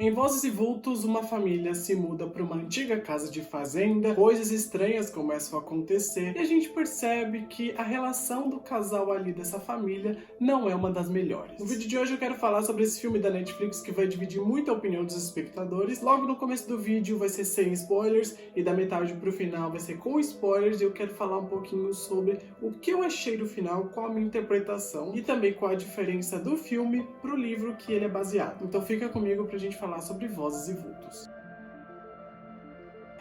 Em Vozes e Vultos, uma família se muda para uma antiga casa de fazenda, coisas estranhas começam a acontecer e a gente percebe que a relação do casal ali dessa família não é uma das melhores. No vídeo de hoje eu quero falar sobre esse filme da Netflix que vai dividir muito a opinião dos espectadores. Logo no começo do vídeo vai ser sem spoilers e da metade pro final vai ser com spoilers, e eu quero falar um pouquinho sobre o que eu achei do final, qual a minha interpretação e também qual a diferença do filme pro livro que ele é baseado. Então fica comigo pra gente falar sobre Vozes e Vultos.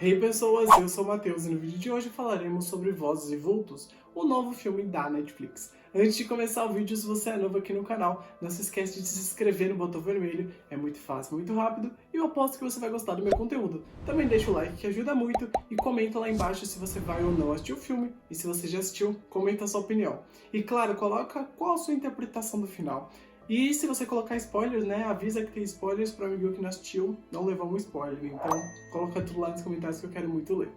Hey pessoas, eu sou o Matheus e no vídeo de hoje falaremos sobre Vozes e Vultos, o novo filme da Netflix. Antes de começar o vídeo, se você é novo aqui no canal, não se esquece de se inscrever no botão vermelho, é muito fácil, muito rápido, e eu aposto que você vai gostar do meu conteúdo. Também deixa o like que ajuda muito e comenta lá embaixo se você vai ou não assistir o filme, e se você já assistiu, comenta a sua opinião. E claro, coloca qual a sua interpretação do final. E se você colocar spoilers, né, avisa que tem spoilers para o amigo que não assistiu não levar um spoiler. Então, coloca tudo lá nos comentários que eu quero muito ler.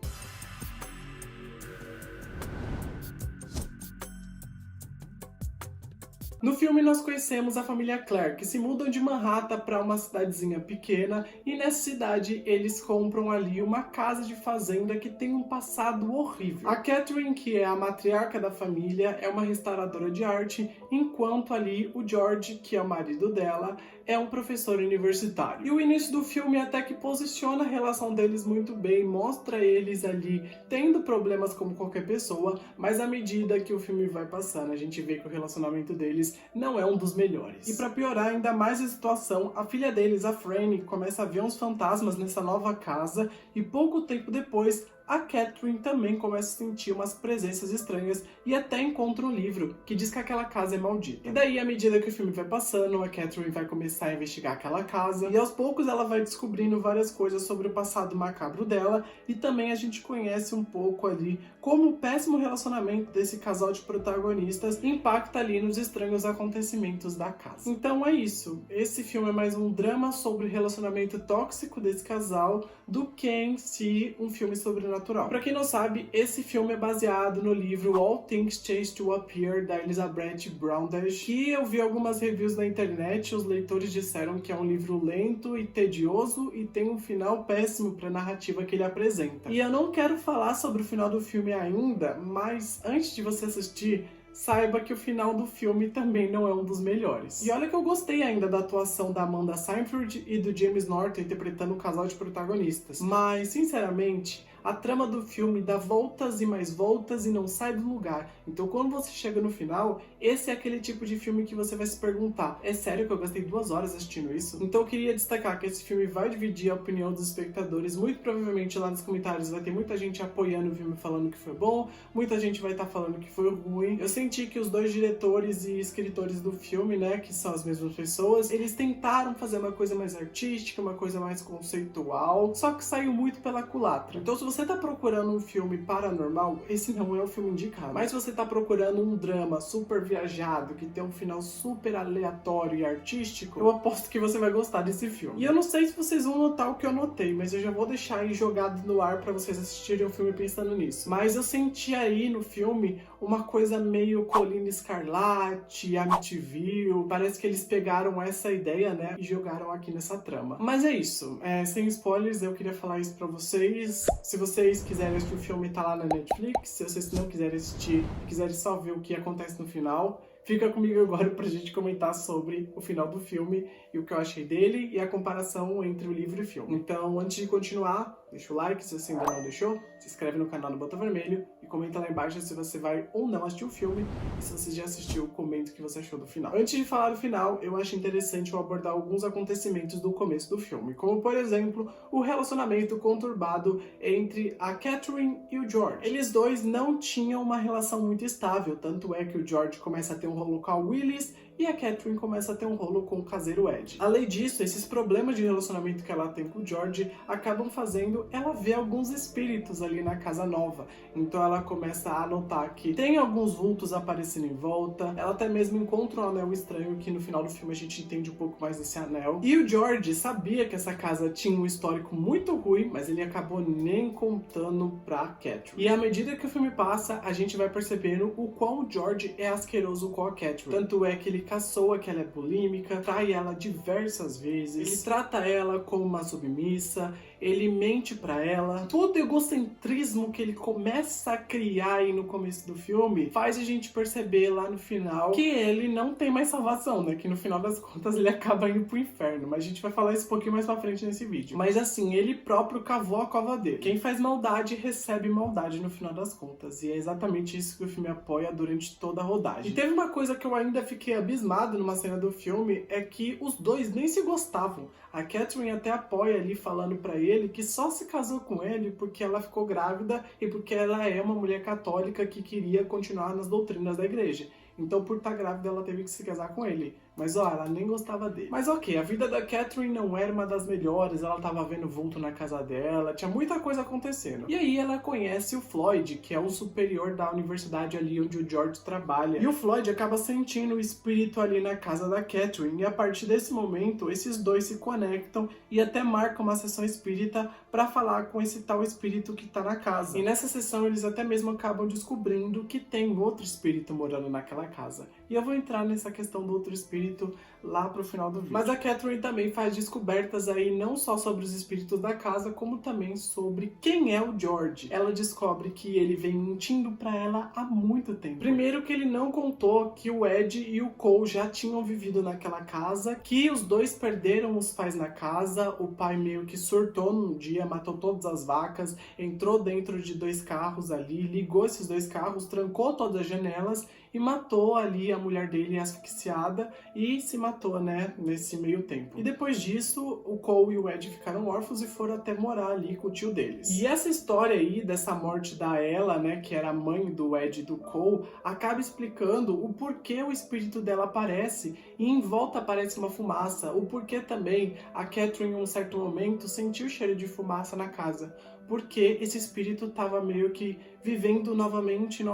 No filme nós conhecemos a família Clare, que se mudam de Manhattan para uma cidadezinha pequena, e nessa cidade eles compram ali uma casa de fazenda que tem um passado horrível. A Catherine, que é a matriarca da família, é uma restauradora de arte, enquanto ali o George, que é o marido dela, é um professor universitário. E o início do filme até que posiciona a relação deles muito bem, mostra eles ali tendo problemas como qualquer pessoa, mas à medida que o filme vai passando, a gente vê que o relacionamento deles não é um dos melhores. E para piorar ainda mais a situação, a filha deles, a Franny, começa a ver uns fantasmas nessa nova casa, e pouco tempo depois a Catherine também começa a sentir umas presenças estranhas e até encontra um livro que diz que aquela casa é maldita. E daí, à medida que o filme vai passando, a Catherine vai começar a investigar aquela casa e aos poucos ela vai descobrindo várias coisas sobre o passado macabro dela, e também a gente conhece um pouco ali como o péssimo relacionamento desse casal de protagonistas impacta ali nos estranhos acontecimentos da casa. Então é isso. Esse filme é mais um drama sobre o relacionamento tóxico desse casal do que em si um filme sobrenatural. Pra quem não sabe, esse filme é baseado no livro All Things Change to Appear, da Elizabeth Browndash, que eu vi algumas reviews na internet. Os leitores disseram que é um livro lento e tedioso e tem um final péssimo pra narrativa que ele apresenta. E eu não quero falar sobre o final do filme ainda, mas antes de você assistir, saiba que o final do filme também não é um dos melhores. E olha que eu gostei ainda da atuação da Amanda Seyfried e do James Norton interpretando o casal de protagonistas. Mas, sinceramente, a trama do filme dá voltas e mais voltas e não sai do lugar. Então quando você chega no final, esse é aquele tipo de filme que você vai se perguntar: é sério que eu gastei 2 horas assistindo isso? Então eu queria destacar que esse filme vai dividir a opinião dos espectadores. Muito provavelmente lá nos comentários vai ter muita gente apoiando o filme falando que foi bom, muita gente vai estar falando que foi ruim. Eu senti que os dois diretores e escritores do filme, né, que são as mesmas pessoas, eles tentaram fazer uma coisa mais artística, uma coisa mais conceitual, só que saiu muito pela culatra. Então se você tá procurando um filme paranormal, esse não é o filme indicado. Mas se você tá procurando um drama super viajado, que tem um final super aleatório e artístico, eu aposto que você vai gostar desse filme. E eu não sei se vocês vão notar o que eu notei, mas eu já vou deixar aí jogado no ar pra vocês assistirem o filme pensando nisso. Mas eu senti aí no filme uma coisa meio Colina Escarlate, Amityville. Parece que eles pegaram essa ideia, né, e jogaram aqui nessa trama. Mas é isso. Sem spoilers, eu queria falar isso pra vocês. Se vocês quiserem assistir o filme, tá lá na Netflix. Se vocês não quiserem assistir, quiserem só ver o que acontece no final, fica comigo agora pra gente comentar sobre o final do filme e o que eu achei dele e a comparação entre o livro e o filme. Então, antes de continuar, deixa o like se você ainda não deixou, se inscreve no canal no botão vermelho e comenta lá embaixo se você vai ou não assistir o filme, e se você já assistiu, comenta o que você achou do final. Antes de falar do final, eu acho interessante eu abordar alguns acontecimentos do começo do filme, como por exemplo, o relacionamento conturbado entre a Catherine e o George. Eles dois não tinham uma relação muito estável, tanto é que o George começa a ter um rolo com a Willis e a Catherine começa a ter um rolo com o caseiro Ed. Além disso, esses problemas de relacionamento que ela tem com o George acabam fazendo ela ver alguns espíritos ali na casa nova. Então ela começa a notar que tem alguns vultos aparecendo em volta. Ela até mesmo encontra um anel estranho, que no final do filme a gente entende um pouco mais desse anel. E o George sabia que essa casa tinha um histórico muito ruim, mas ele acabou nem contando pra Catherine. E à medida que o filme passa, a gente vai percebendo o quão o George é asqueroso com a Catherine. Tanto é que ele caçoa que ela é bulímica, trai ela diversas vezes, ele trata ela como uma submissa, ele mente pra ela. Todo egocentrismo que ele começa a criar aí no começo do filme faz a gente perceber lá no final que ele não tem mais salvação, né? Que no final das contas ele acaba indo pro inferno. Mas a gente vai falar isso um pouquinho mais pra frente nesse vídeo. Mas assim, ele próprio cavou a cova dele. Quem faz maldade recebe maldade no final das contas. E é exatamente isso que o filme apoia durante toda a rodagem. E teve uma coisa que eu ainda fiquei abismado numa cena do filme, é que os dois nem se gostavam. A Catherine até apoia ali falando pra ele que só se casou com ele porque ela ficou grávida e porque ela é uma mulher católica que queria continuar nas doutrinas da igreja. Então, por estar grávida, ela teve que se casar com ele. Mas, ó, ela nem gostava dele. Mas, ok, a vida da Catherine não era uma das melhores. Ela tava vendo vulto na casa dela. Tinha muita coisa acontecendo. E aí, ela conhece o Floyd, que é o superior da universidade ali onde o George trabalha. E o Floyd acaba sentindo o espírito ali na casa da Catherine. E a partir desse momento, esses dois se conectam e até marcam uma sessão espírita pra falar com esse tal espírito que tá na casa. E nessa sessão, eles até mesmo acabam descobrindo que tem outro espírito morando naquela casa. E eu vou entrar nessa questão do outro espírito lá pro final do vídeo. Mas a Catherine também faz descobertas aí não só sobre os espíritos da casa, como também sobre quem é o George. Ela descobre que ele vem mentindo pra ela há muito tempo. Primeiro que ele não contou que o Ed e o Cole já tinham vivido naquela casa, que os dois perderam os pais na casa, o pai meio que surtou num dia, matou todas as vacas, entrou dentro de 2 carros ali, ligou esses 2 carros, trancou todas as janelas e matou ali a mulher dele asfixiada e se matou, né, nesse meio tempo. E depois disso, o Cole e o Ed ficaram órfãos e foram até morar ali com o tio deles. E essa história aí, dessa morte da Ella, né, que era a mãe do Ed e do Cole, acaba explicando o porquê o espírito dela aparece e em volta aparece uma fumaça, o porquê também a Catherine em um certo momento sentiu cheiro de fumaça na casa. Porque esse espírito estava meio que vivendo novamente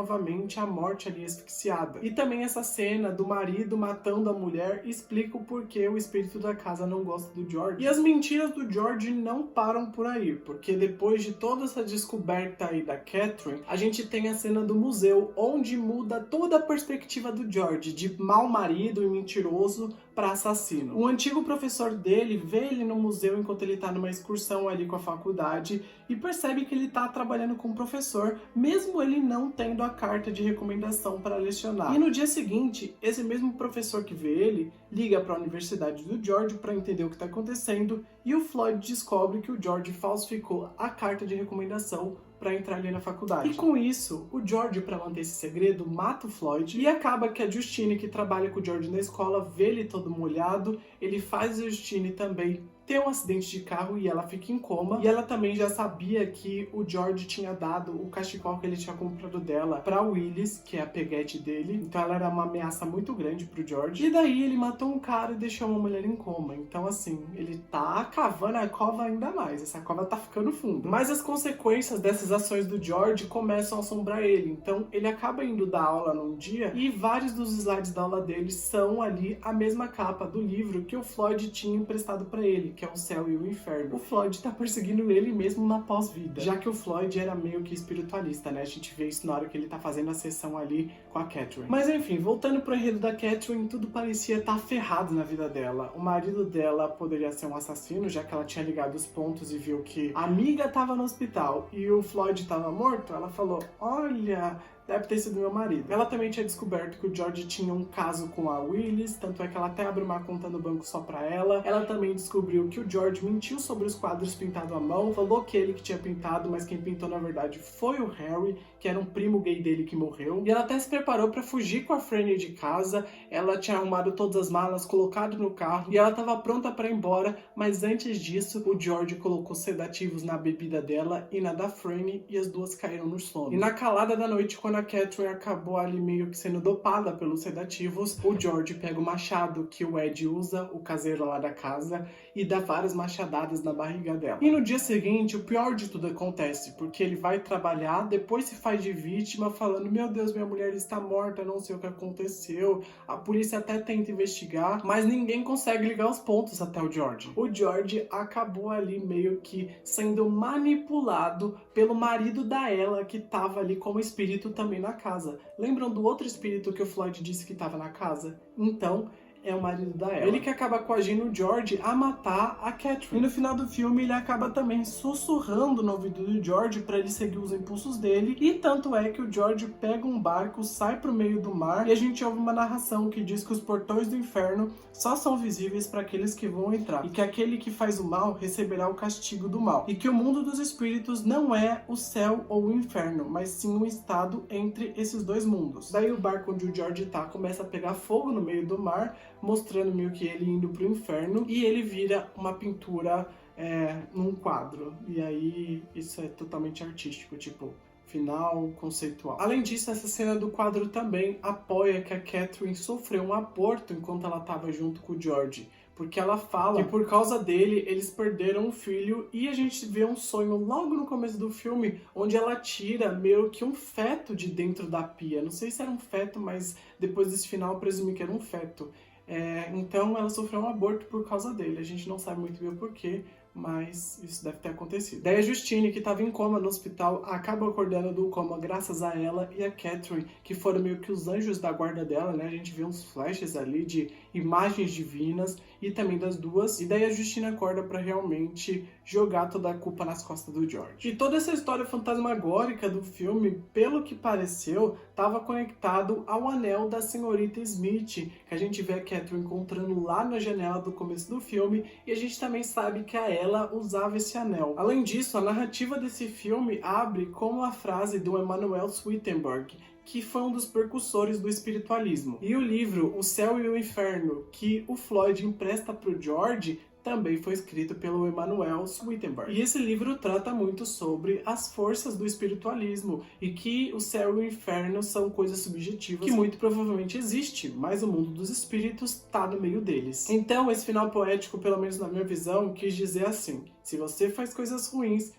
a morte ali asfixiada. E também essa cena do marido matando a mulher explica o porquê o espírito da casa não gosta do George. E as mentiras do George não param por aí, porque depois de toda essa descoberta aí da Catherine, a gente tem a cena do museu, onde muda toda a perspectiva do George, de mau marido e mentiroso para assassino. O antigo professor dele vê ele no museu enquanto ele tá numa excursão ali com a faculdade e percebe que ele tá trabalhando com o professor, mesmo ele não tendo a carta de recomendação para lecionar. E no dia seguinte, esse mesmo professor que vê ele liga para a universidade do George para entender o que está acontecendo e o Floyd descobre que o George falsificou a carta de recomendação para entrar ali na faculdade. E com isso, o George, para manter esse segredo, mata o Floyd e acaba que a Justine, que trabalha com o George na escola, vê ele todo molhado, ele faz a Justine também ter um acidente de carro e ela fica em coma. E ela também já sabia que o George tinha dado o cachecol que ele tinha comprado dela pra Willis, que é a peguete dele. Então ela era uma ameaça muito grande pro George. E daí ele matou um cara e deixou uma mulher em coma. Então assim, ele tá cavando a cova ainda mais. Essa cova tá ficando fundo. Mas as consequências dessas ações do George começam a assombrar ele. Então ele acaba indo dar aula num dia e vários dos slides da aula dele são ali a mesma capa do livro que o Floyd tinha emprestado pra ele, que é O Céu e o Inferno. O Floyd tá perseguindo ele mesmo na pós-vida, já que o Floyd era meio que espiritualista, né? A gente vê isso na hora que ele tá fazendo a sessão ali com a Catherine. Mas enfim, voltando pro enredo da Catherine, tudo parecia estar ferrado na vida dela. O marido dela poderia ser um assassino, já que ela tinha ligado os pontos e viu que a amiga tava no hospital e o Floyd tava morto. Ela falou, olha, deve ter sido meu marido. Ela também tinha descoberto que o George tinha um caso com a Willis, tanto é que ela até abriu uma conta no banco só pra ela. Ela também descobriu que o George mentiu sobre os quadros pintados à mão, falou que ele que tinha pintado, mas quem pintou na verdade foi o Harry, que era um primo gay dele que morreu. E ela até se preparou pra fugir com a Franny de casa. Ela tinha arrumado todas as malas, colocado no carro e ela tava pronta pra ir embora, mas antes disso, o George colocou sedativos na bebida dela e na da Franny e as duas caíram no sono. E na calada da noite, quando a Catherine acabou ali meio que sendo dopada pelos sedativos, o George pega o machado que o Ed usa, o caseiro lá da casa, e dá várias machadadas na barriga dela. E no dia seguinte, o pior de tudo acontece, porque ele vai trabalhar, depois se faz de vítima, falando, meu Deus, minha mulher está morta, não sei o que aconteceu. A polícia até tenta investigar, mas ninguém consegue ligar os pontos até o George. O George acabou ali meio que sendo manipulado pelo marido da Ella, que tava ali como espírito também também na casa. Lembram do outro espírito que o Floyd disse que estava na casa? Então, é o marido da Ella. Ele que acaba coagindo o George a matar a Catherine. E no final do filme ele acaba também sussurrando no ouvido do George para ele seguir os impulsos dele. E tanto é que o George pega um barco, sai pro meio do mar e a gente ouve uma narração que diz que os portões do inferno só são visíveis para aqueles que vão entrar. E que aquele que faz o mal receberá o castigo do mal. E que o mundo dos espíritos não é o céu ou o inferno, mas sim um estado entre esses dois mundos. Daí o barco onde o George tá começa a pegar fogo no meio do mar, mostrando meio que ele indo pro inferno, e ele vira uma pintura num quadro. E aí isso é totalmente artístico, tipo, final conceitual. Além disso, essa cena do quadro também apoia que a Catherine sofreu um aborto enquanto ela estava junto com o George. Porque ela fala que por causa dele, eles perderam um filho, e a gente vê um sonho logo no começo do filme, onde ela tira meio que um feto de dentro da pia. Não sei se era um feto, mas depois desse final eu presumi que era um feto. Então ela sofreu um aborto por causa dele. A gente não sabe muito bem o porquê, mas isso deve ter acontecido. Daí a Justine, que estava em coma no hospital, acaba acordando do coma graças a ela e a Catherine, que foram meio que os anjos da guarda dela, né? A gente vê uns flashes ali de imagens divinas e também das duas. E daí a Justine acorda para realmente jogar toda a culpa nas costas do George. E toda essa história fantasmagórica do filme, pelo que pareceu, estava conectado ao anel da senhorita Smith, que a gente vê a Catherine encontrando lá na janela do começo do filme, e a gente também sabe que a ela usava esse anel. Além disso, a narrativa desse filme abre com a frase do Emanuel Swedenborg, que foi um dos precursores do espiritualismo. E o livro O Céu e o Inferno, que o Floyd empresta para o George, também foi escrito pelo Emanuel Swedenborg. E esse livro trata muito sobre as forças do espiritualismo e que o céu e o inferno são coisas subjetivas que muito provavelmente existe, mas o mundo dos espíritos está no meio deles. Então, esse final poético, pelo menos na minha visão, quis dizer assim: se você faz coisas ruins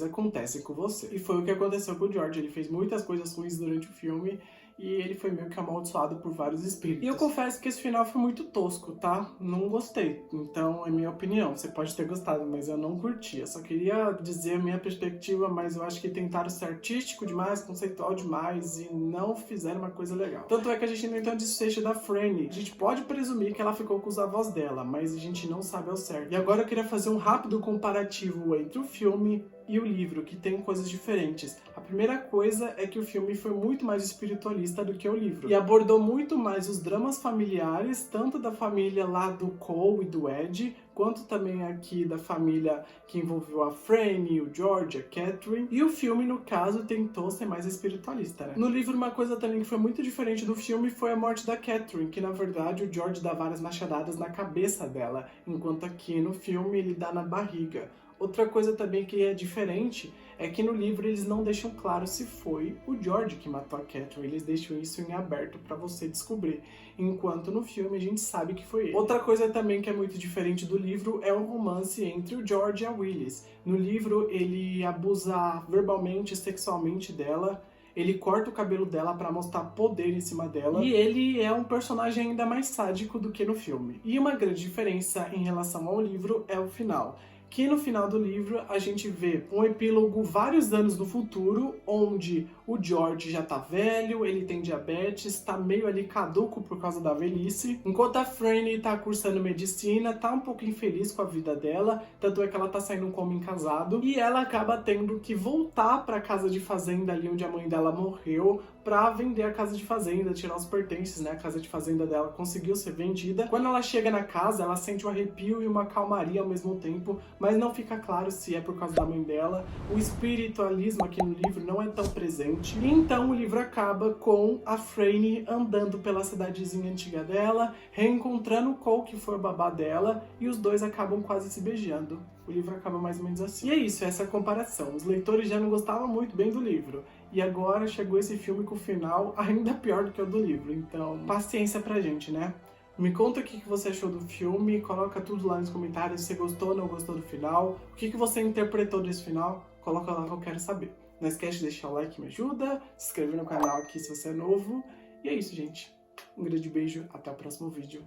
acontecem com você. E foi o que aconteceu com o George. Ele fez muitas coisas ruins durante o filme e ele foi meio que amaldiçoado por vários espíritos. E eu confesso que esse final foi muito tosco, tá? Não gostei. Então, é minha opinião. Você pode ter gostado, mas eu não curti. Eu só queria dizer a minha perspectiva, mas eu acho que tentaram ser artístico demais, conceitual demais e não fizeram uma coisa legal. Tanto é que a gente não tem o desfecho da Franny. A gente pode presumir que ela ficou com os avós dela, mas a gente não sabe ao certo. E agora eu queria fazer um rápido comparativo entre o filme e o livro, que tem coisas diferentes. A primeira coisa é que o filme foi muito mais espiritualista do que o livro, e abordou muito mais os dramas familiares, tanto da família lá do Cole e do Ed, quanto também aqui da família que envolveu a Franny, o George, a Catherine. E o filme, no caso, tentou ser mais espiritualista, né? No livro, uma coisa também que foi muito diferente do filme foi a morte da Catherine, que na verdade o George dá várias machadadas na cabeça dela, enquanto aqui no filme ele dá na barriga. Outra coisa também que é diferente é que no livro eles não deixam claro se foi o George que matou a Catherine, eles deixam isso em aberto para você descobrir, enquanto no filme a gente sabe que foi ele. Outra coisa também que é muito diferente do livro é o romance entre o George e a Willis. No livro ele abusa verbalmente e sexualmente dela, ele corta o cabelo dela para mostrar poder em cima dela, e ele é um personagem ainda mais sádico do que no filme. E uma grande diferença em relação ao livro é o final, que no final do livro a gente vê um epílogo vários anos no futuro, onde o George já tá velho, ele tem diabetes, tá meio ali caduco por causa da velhice, enquanto a Franny tá cursando medicina, tá um pouco infeliz com a vida dela, tanto é que ela tá saindo como casado, e ela acaba tendo que voltar pra casa de fazenda ali onde a mãe dela morreu, pra vender a casa de fazenda, tirar os pertences, né? A casa de fazenda dela conseguiu ser vendida. Quando ela chega na casa, ela sente um arrepio e uma calmaria ao mesmo tempo, mas não fica claro se é por causa da mãe dela. O espiritualismo aqui no livro não é tão presente. E então o livro acaba com a Franny andando pela cidadezinha antiga dela, reencontrando o Cole, que foi o babá dela, e os dois acabam quase se beijando. O livro acaba mais ou menos assim. E é isso, essa comparação. Os leitores já não gostavam muito bem do livro. E agora chegou esse filme com o final ainda pior do que o do livro. Então, paciência pra gente, né? Me conta o que você achou do filme, coloca tudo lá nos comentários, se você gostou ou não gostou do final, o que você interpretou desse final, coloca lá que eu quero saber. Não esquece de deixar o like que me ajuda, se inscrever no canal aqui se você é novo. E é isso, gente. Um grande beijo, até o próximo vídeo.